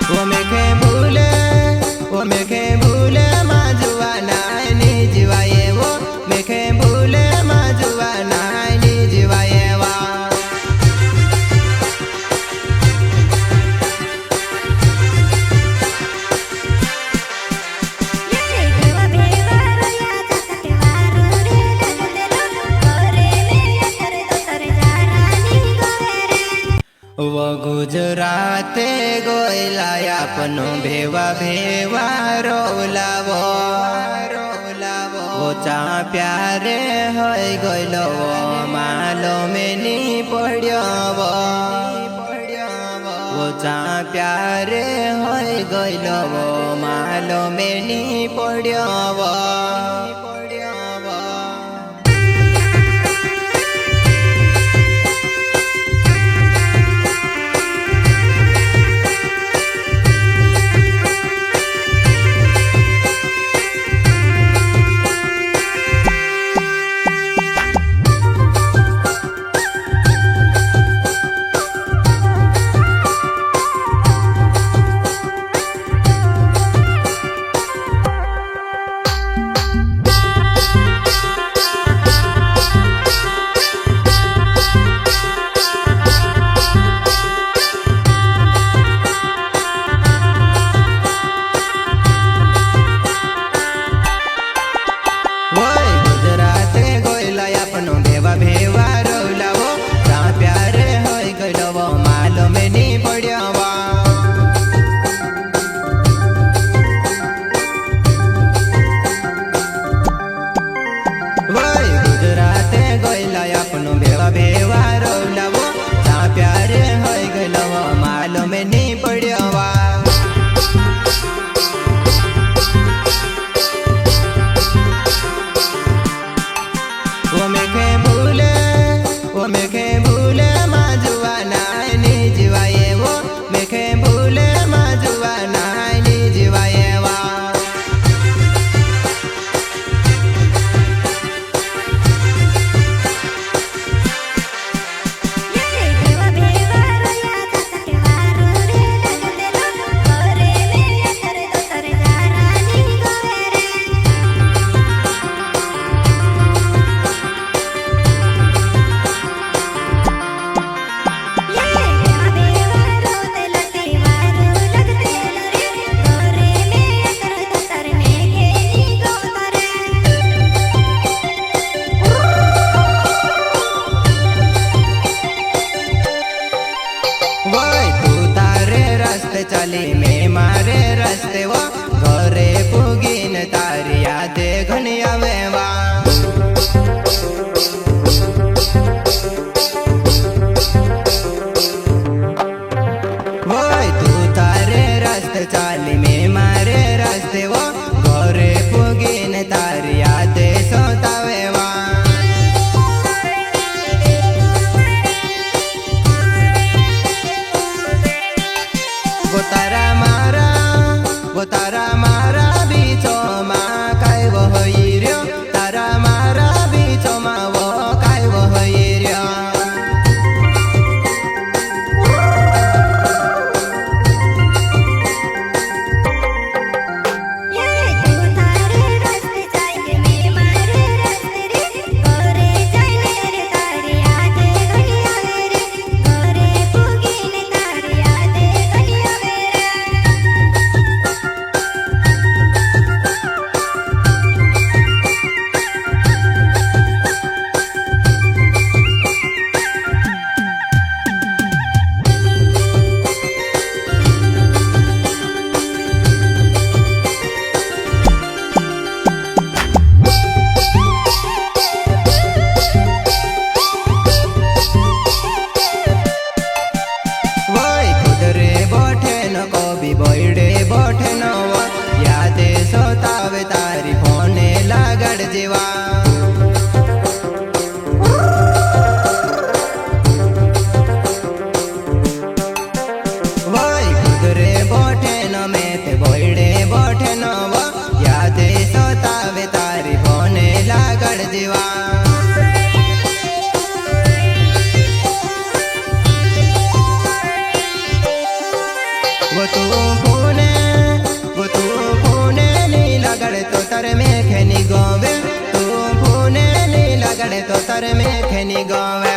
वो मेखे भूले वो मेखे भूले माजुआ नानी जीवाए वो मेखे भूले माजुआ नानी जीवाए वा वो गुजराते गोयला अपनो भेवा भेवा रोलावो वो चा प्यारे होय गइलो वो मालो में नी पड्यो वो चा प्यारे होय गइलो वो मालो में नी पड्यो चाली में मारे रस्ते वो घरे पुगीन तारी यादे घनी आवे वा वोय तू तारे रास्ते चाली में मारे रास्ते वो घरे पुगीन तारी यादे सोतावे वा वो तारा मारा बीचो माँ काय वो हिर्यो तारा मारा बीचो माँ वो काय वो हिर्यो वो तू फूने नीला गड़े तो तर में खेनी गोवे तू फूने नीला गड़े तो तर में खेनी गोवे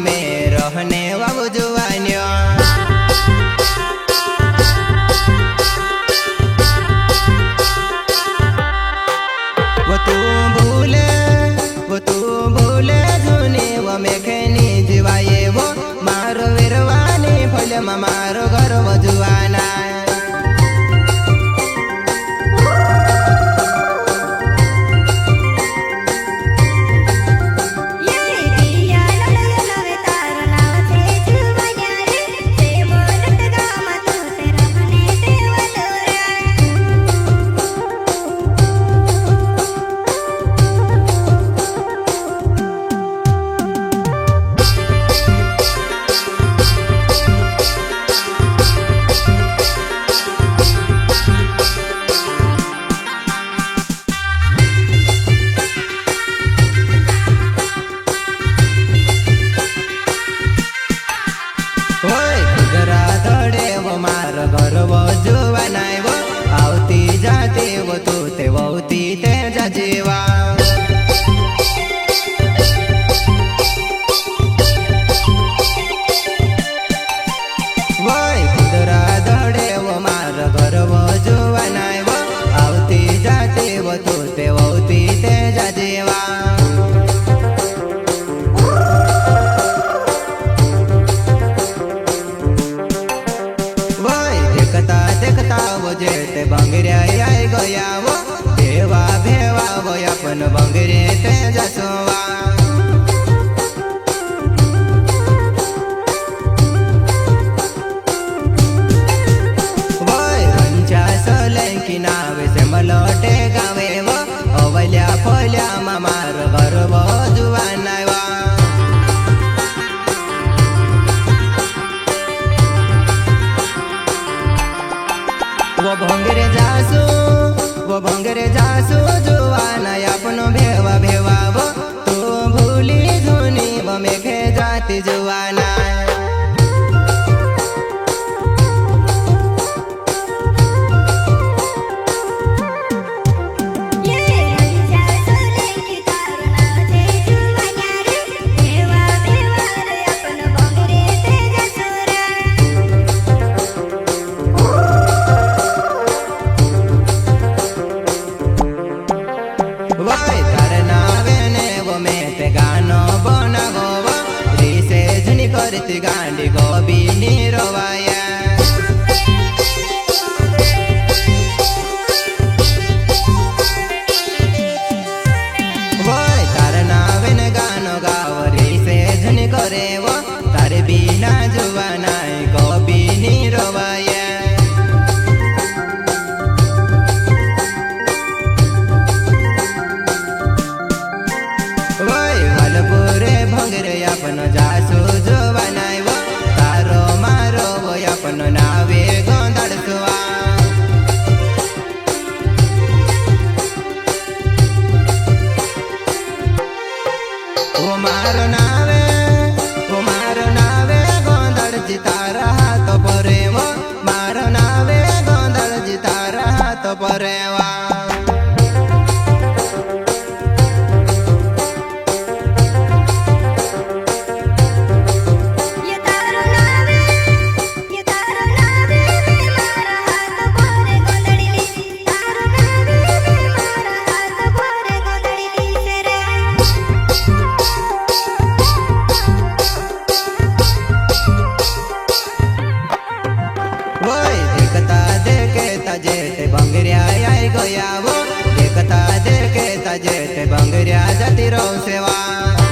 में रहने वाबू जुआनिया वो तू भूले धुनी वो मेखेनी जीवाये वो मारो वीरवानी फल मारो घर वो जुआना गर्व जुवानाय वो आवती जाते वो तू ते वौती ते जीवा वय खुदरा धड़े वो मार गर्व जुवानाय वो आवती जाते वो तू ते वौती ते जीवा जेते बंगरे आई गया वो भेवा भेवा वो अपन बंगरे ते जसवा वो रंचा सोलंकी नावे से मलोटे गावे वो अवल्या फोल्या मामार घर वो जुवाना वा वो भंगरे जासू जुवाना अपनो भेवा भेवा वो तू भूली धुनी वो मेखे जाती जुवाना करती गांडी गोबी निरवाया वो तार नावेन गानो गावरी से झुनी करे वो तारे बिना जुवाना गोबी निरवाया वलपुरे भंगरे अपन जासू जुवानाय वो तारो मारो वो अपन नावे गोंधड़सवा वो मारो नावे गोंधड़ जिता रहा तो परे वो मारो नावे गोंधड़ जिता रहा तो परे वा जेते बंगरिया आई गया वो देखता देखे जेते बंगरिया जाती रो सेवा